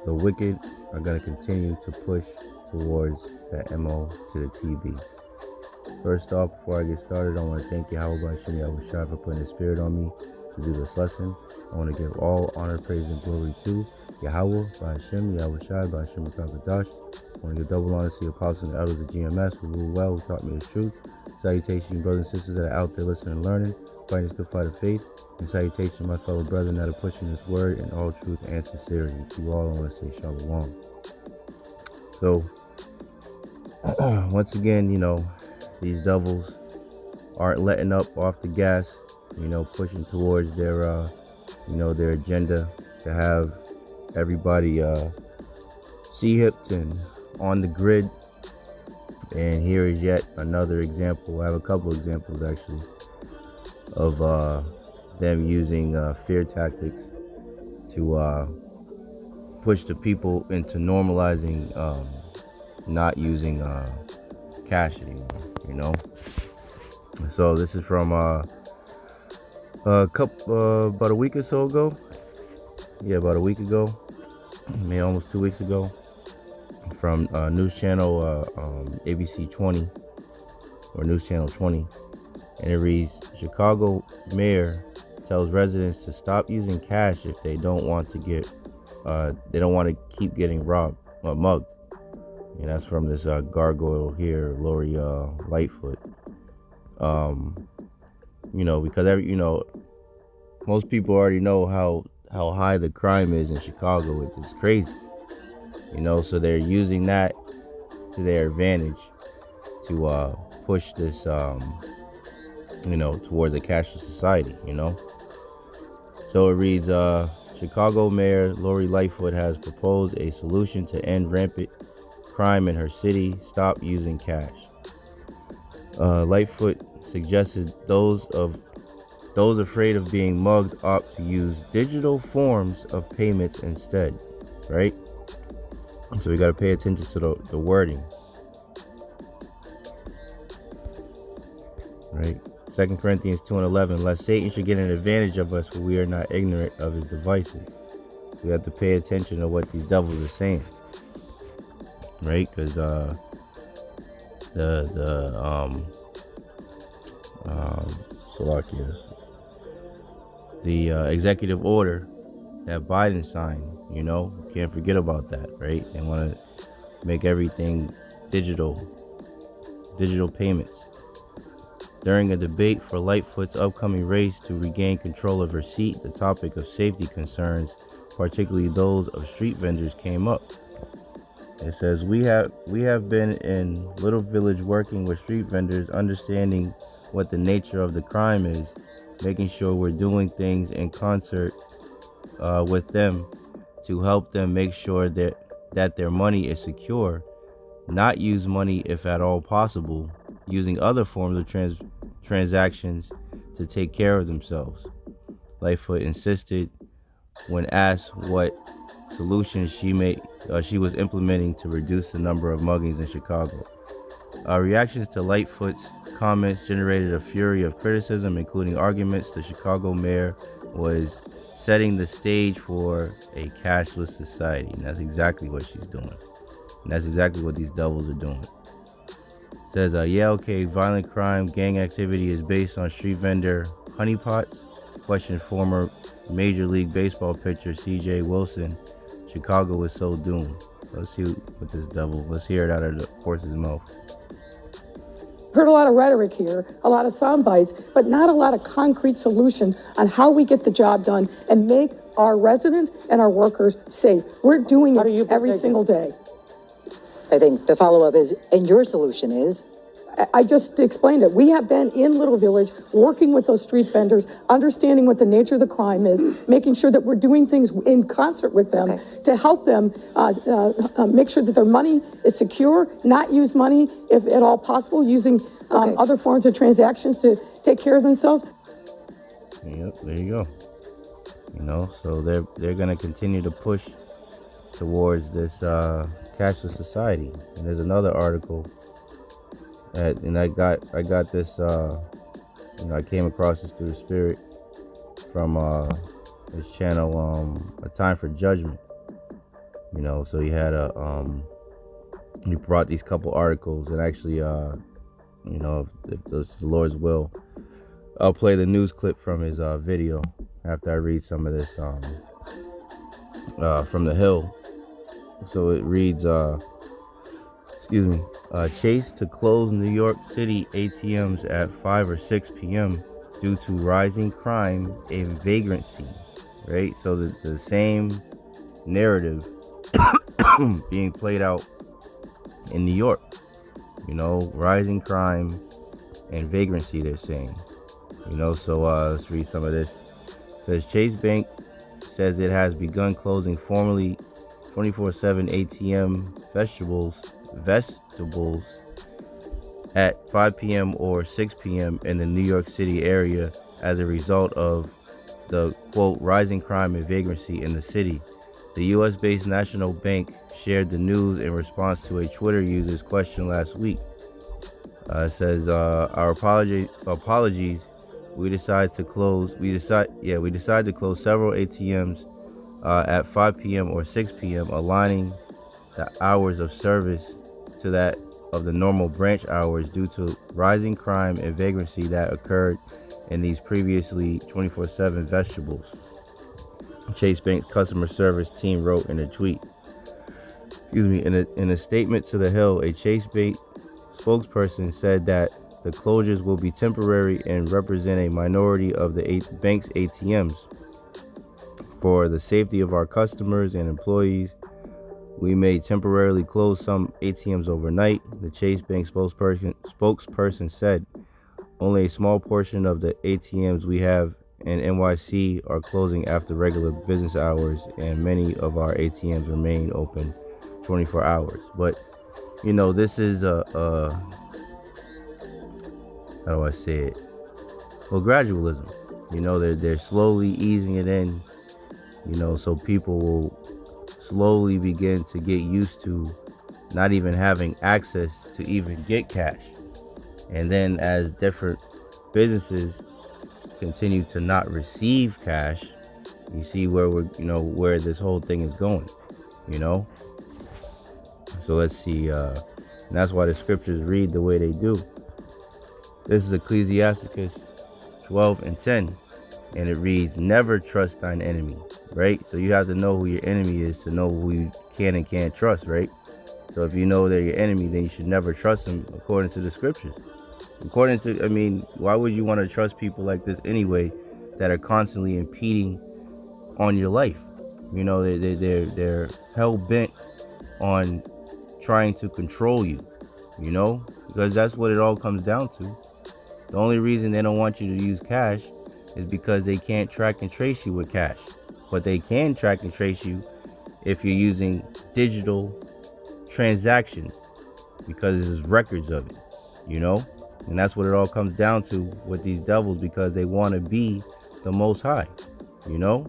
The wicked are going to continue to push towards that MO to the TV. First off, before I get started, I want to thank Yahawah, Bahasham, Yahawashi for putting His Spirit on me to do this lesson. I want to give all honor, praise, and glory to Yahawah, Bahasham, Yahawashi, Bahasham, Kakadash. I want to give double honor to the apostles and the elders of GMS who rule well, who taught me the truth. Salutations, brothers and sisters that are out there listening and learning, fighting this good fight of faith. And salutations, my fellow brethren that are pushing this word in all truth and sincerity. To you all, I want to say shalom. So, once again, these devils aren't letting up off the gas, pushing towards their, their agenda to have everybody C-hipped and on the grid. And here is yet another example. I have a couple examples actually of them using fear tactics to push the people into normalizing not using cash anymore. So this is from about a week or so ago. Yeah, about a week ago, maybe almost 2 weeks ago, from news channel ABC 20 or News Channel 20, and it reads: Chicago mayor tells residents to stop using cash if they don't want to keep getting mugged. And that's from this gargoyle here, Lori Lightfoot. Because most people already know how high the crime is in Chicago. It's crazy. So they're using that to their advantage to push this towards a cashless society. So it reads, Chicago Mayor Lori Lightfoot has proposed a solution to end rampant crime in her city: stop using cash. Lightfoot suggested those afraid of being mugged opt to use digital forms of payments instead, right? So we got to pay attention to the wording, right? 2 Corinthians 2:11, lest Satan should get an advantage of us, for we are not ignorant of his devices. So we have to pay attention to what these devils are saying, right? Because the executive order that Biden signed, can't forget about that, right? They want to make everything digital payments. During a debate for Lightfoot's upcoming race to regain control of her seat, the topic of safety concerns, particularly those of street vendors, came up. It says, we have been in Little Village working with street vendors, understanding what the nature of the crime is, making sure we're doing things in concert with them to help them make sure that their money is secure, not use money if at all possible, using other forms of transactions to take care of themselves. Lightfoot insisted when asked what solutions she was implementing to reduce the number of muggings in Chicago. Reactions to Lightfoot's comments generated a fury of criticism, including arguments the Chicago mayor was setting the stage for a cashless society. And that's exactly what she's doing. And that's exactly what these devils are doing. It says, violent crime, gang activity is based on street vendor honeypots. Question former Major League Baseball pitcher C.J. Wilson. Chicago is so doomed. Let's see what this devil, let's hear it out of the horse's mouth. Heard a lot of rhetoric here, a lot of sound bites, but not a lot of concrete solutions on how we get the job done and make our residents and our workers safe. We're doing it every single day. I think the follow-up is, and your solution is? I just explained it. We have been in Little Village working with those street vendors, understanding what the nature of the crime is, making sure that we're doing things in concert with them to help them make sure that their money is secure, not use money if at all possible, using other forms of transactions to take care of themselves. Yep, there you go. So they're going to continue to push towards this cashless society. And there's another article and I got this I came across this through the spirit from this channel, A Time for Judgment. You know, so he had he brought these couple articles, and actually, you know, if the Lord's will, I'll play the news clip from his video after I read some of this from the Hill. So it reads, excuse me, Chase to close New York City ATMs at 5 or 6 p.m. due to rising crime and vagrancy, right? So the same narrative being played out in New York, you know, rising crime and vagrancy, they're saying, you know. So let's read some of this. It says Chase Bank says it has begun closing formerly 24/7 ATM vegetables at 5 p.m. or 6 p.m. in the New York City area as a result of the, quote, rising crime and vagrancy in the city. The U.S.-based National Bank shared the news in response to a Twitter user's question last week. It says, our apologies. We decided to close several ATMs at 5 p.m. or 6 p.m., aligning the hours of service to that of the normal branch hours due to rising crime and vagrancy that occurred in these previously 24/7 vegetables. Chase Bank's customer service team wrote in a tweet. In a statement to The Hill, a Chase Bank spokesperson said that the closures will be temporary and represent a minority of the bank's ATMs. For the safety of our customers and employees, we may temporarily close some ATMs overnight, the Chase Bank spokesperson said. Only a small portion of the ATMs we have in NYC are closing after regular business hours, and many of our ATMs remain open 24 hours. But, you know, this is how do I say it? Well, gradualism. You know, they're slowly easing it in, you know, so people will slowly begin to get used to not even having access to even get cash. And then as different businesses continue to not receive cash, you see where this whole thing is going, you know. So let's see, and that's why the scriptures read the way they do. This is Ecclesiasticus 12:10, and it reads, never trust thine enemy, right? So you have to know who your enemy is to know who you can and can't trust, right? So if you know they're your enemy, then you should never trust them according to the scriptures. Why would you want to trust people like this anyway, that are constantly impeding on your life? You know, they're hell bent on trying to control you, you know, because that's what it all comes down to. The only reason they don't want you to use cash is because they can't track and trace you with cash, but they can track and trace you if you're using digital transactions, because there's records of it, you know. And that's what it all comes down to with these devils, because they want to be the Most High, you know.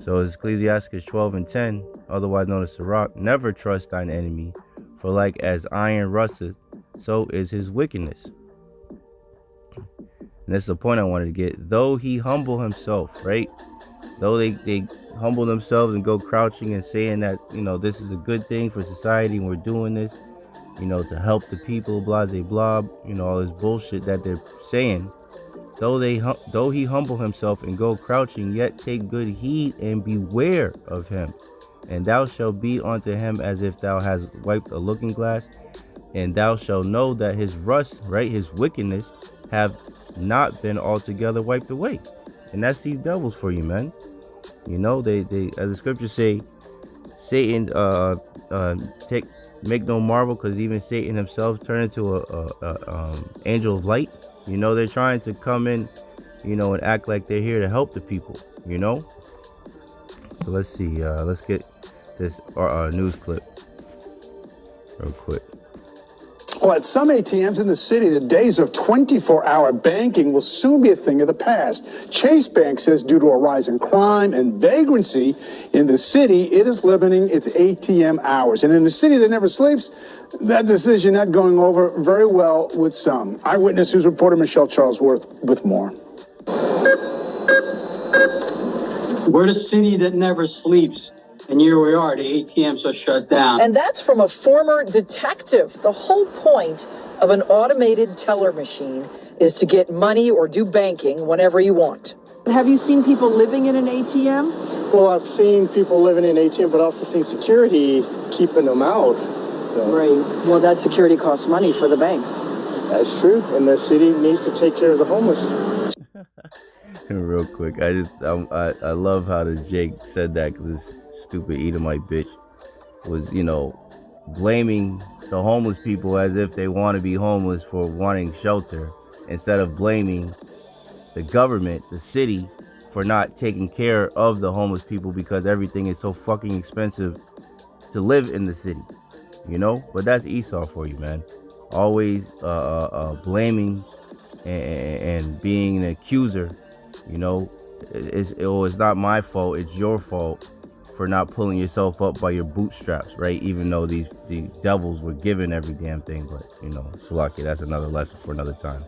So it's Ecclesiastes 12:10, otherwise known as Sirach, never trust thine enemy, for like as iron rusteth, so is his wickedness. And this is the point I wanted to get. Though he humble himself, right? Though they humble themselves and go crouching and saying that, you know, this is a good thing for society and we're doing this, you know, to help the people, blah, blah, blah, you know, all this bullshit that they're saying. Though he humble himself and go crouching, yet take good heed and beware of him. And thou shalt be unto him as if thou hast wiped a looking glass, and thou shalt know that his rust, right, his wickedness, have not been altogether wiped away. And that's these devils for you, man. You know, they as the scriptures say, Satan make no marvel, because even Satan himself turned into a angel of light. You know, they're trying to come in, you know, and act like they're here to help the people, you know. So let's see, let's get this news clip real quick. Well, at some ATMs in the city, the days of 24-hour banking will soon be a thing of the past. Chase Bank says due to a rise in crime and vagrancy in the city, it is limiting its ATM hours. And in a city that never sleeps, that decision not going over very well with some. Eyewitness News reporter Michelle Charlesworth with more. We're the city that never sleeps. And here we are, the ATMs are shut down. And that's from a former detective. The whole point of an automated teller machine is to get money or do banking whenever you want. Have you seen people living in an ATM? Well, I've seen people living in ATM, but also seen security keeping them out. So. Right. Well, that security costs money for the banks. That's true, and the city needs to take care of the homeless. Real quick, I love how the Jake said that, because this stupid Edomite bitch was, blaming the homeless people as if they want to be homeless for wanting shelter, instead of blaming the government, the city, for not taking care of the homeless people because everything is so fucking expensive to live in the city, But that's Esau for you, man. Always blaming and being an accuser. It's not my fault, it's your fault for not pulling yourself up by your bootstraps, right? Even though these devils were given every damn thing, but Salaki, that's another lesson for another time.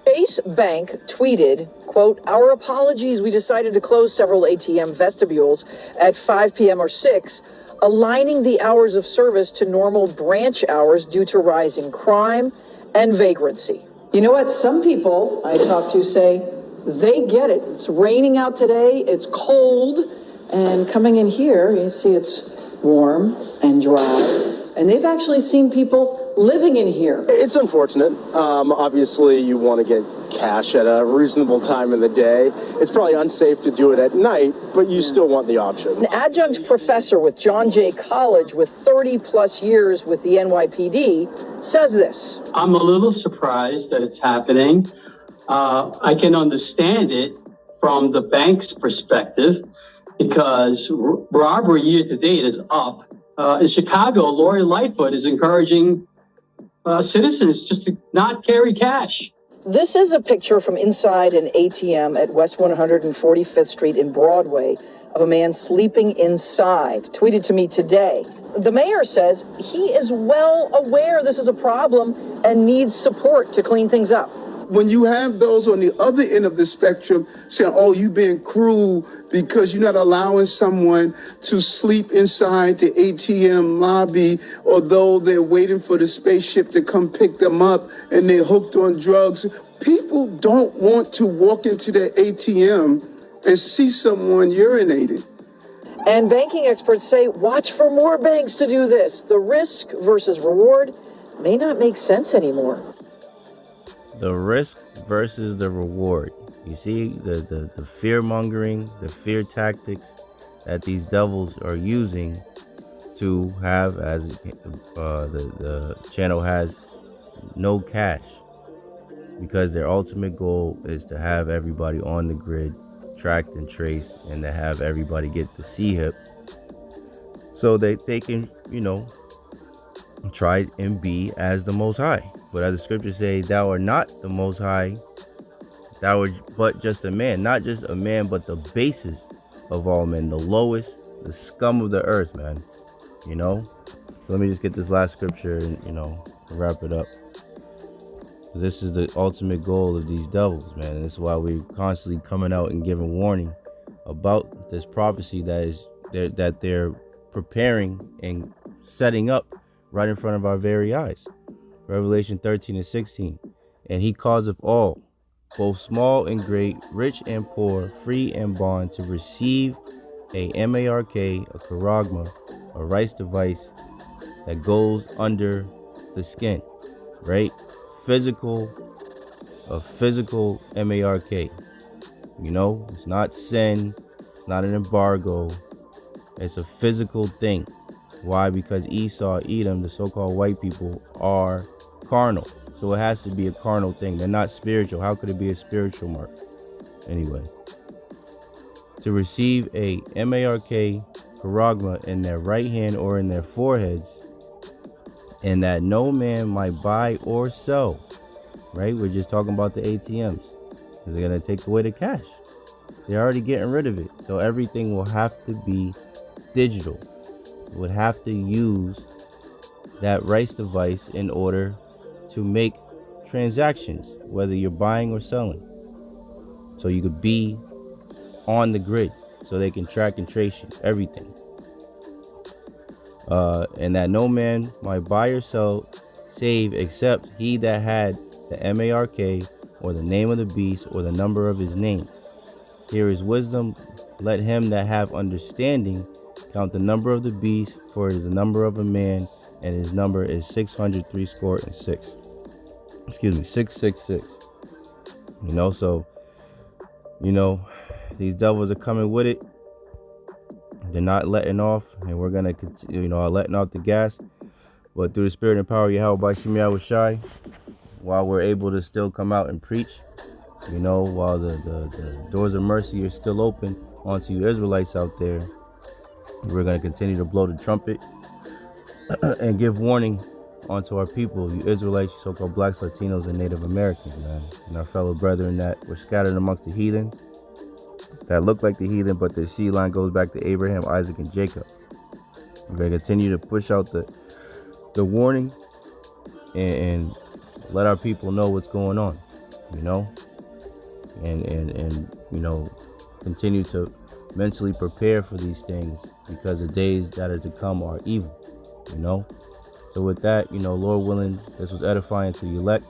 Chase Bank tweeted, quote, "Our apologies, we decided to close several ATM vestibules at 5 p.m. or 6, aligning the hours of service to normal branch hours due to rising crime and vagrancy." You know what? Some people I talk to say they get it. It's raining out today, it's cold, and coming in here, you see it's warm and dry. And they've actually seen people living in here. It's unfortunate. Obviously, you want to get cash at a reasonable time in the day. It's probably unsafe to do it at night, but you still want the option. An adjunct professor with John Jay College with 30 plus years with the NYPD says this. I'm a little surprised that it's happening. I can understand it from the bank's perspective, because robbery year to date is up. In Chicago, Lori Lightfoot is encouraging citizens just to not carry cash. This is a picture from inside an ATM at West 145th Street in Broadway of a man sleeping inside, tweeted to me today. The mayor says he is well aware this is a problem and needs support to clean things up. When you have those on the other end of the spectrum saying, oh, you're being cruel because you're not allowing someone to sleep inside the ATM lobby, although they're waiting for the spaceship to come pick them up and they're hooked on drugs. People don't want to walk into the ATM and see someone urinating. And banking experts say, watch for more banks to do this. The risk versus reward may not make sense anymore. The risk versus the reward. You see the fear mongering, the fear tactics that these devils are using to have, as the channel has, no cash, because their ultimate goal is to have everybody on the grid tracked and traced, and to have everybody get the C-hip so that they can, try and be as the Most High. But as the scriptures say, thou art not the Most High, thou art but just a man. Not just a man, but the basis of all men, the lowest, the scum of the earth, man. So let me just get this last scripture and, wrap it up. This is the ultimate goal of these devils, man. And this is why we're constantly coming out and giving warning about this prophecy that they're preparing and setting up right in front of our very eyes. Revelation 13 and 16. And he causeth all, both small and great, rich and poor, free and bond, to receive a mark, a charagma, a rice device that goes under the skin, right? A physical mark. It's not sin, it's not an embargo, it's a physical thing. Why? Because Esau, Edom, the so-called white people, are carnal. So it has to be a carnal thing. They're not spiritual. How could it be a spiritual mark? Anyway, to receive a mark, charagma, in their right hand or in their foreheads, and that no man might buy or sell. Right? We're just talking about the ATMs. They're going to take away the cash. They're already getting rid of it. So everything will have to be digital. Would have to use that rice device in order to make transactions, whether you're buying or selling. So you could be on the grid, so they can track and trace you, everything. And that no man might buy or sell, save except he that had the mark, or the name of the beast, or the number of his name. Here is wisdom. Let him that have understanding count the number of the beast, for it is the number of a man, and his number is 666. Excuse me, 666. So these devils are coming with it. They're not letting off, and we're gonna continue, letting off the gas. But through the spirit and power of Yahawah, Bahasham, Yahawashi, while we're able to still come out and preach, while the doors of mercy are still open onto you Israelites out there, we're gonna continue to blow the trumpet and give warning onto our people, you Israelites, so-called blacks, Latinos, and Native Americans, man, and our fellow brethren that were scattered amongst the heathen, that look like the heathen, but their seed line goes back to Abraham, Isaac, and Jacob. We're going to continue to push out the warning and let our people know what's going on, and continue to mentally prepare for these things, because the days that are to come are evil, So with that, Lord willing, this was edifying to the elect.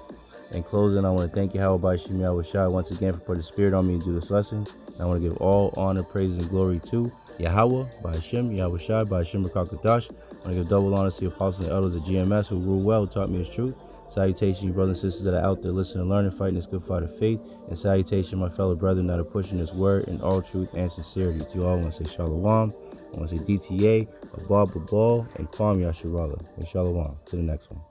In closing, I want to thank Yahawah, Bahasham, Yahawashi once again for putting the spirit on me to do this lesson. And I want to give all honor, praise, and glory to Yahawah, Bahasham, Yahawashi, Bahasham, Rakakadash. I want to give double honor to the apostles and elders of GMS who rule well, who taught me his truth. Salutation, you brothers and sisters that are out there listening and learning, fighting this good fight of faith. And salutation, my fellow brethren that are pushing this word in all truth and sincerity. To you all, I want to say Shalom. I want to say DTA, Abba Babal, and Kwam Yasharallah. And Shalom. To the next one.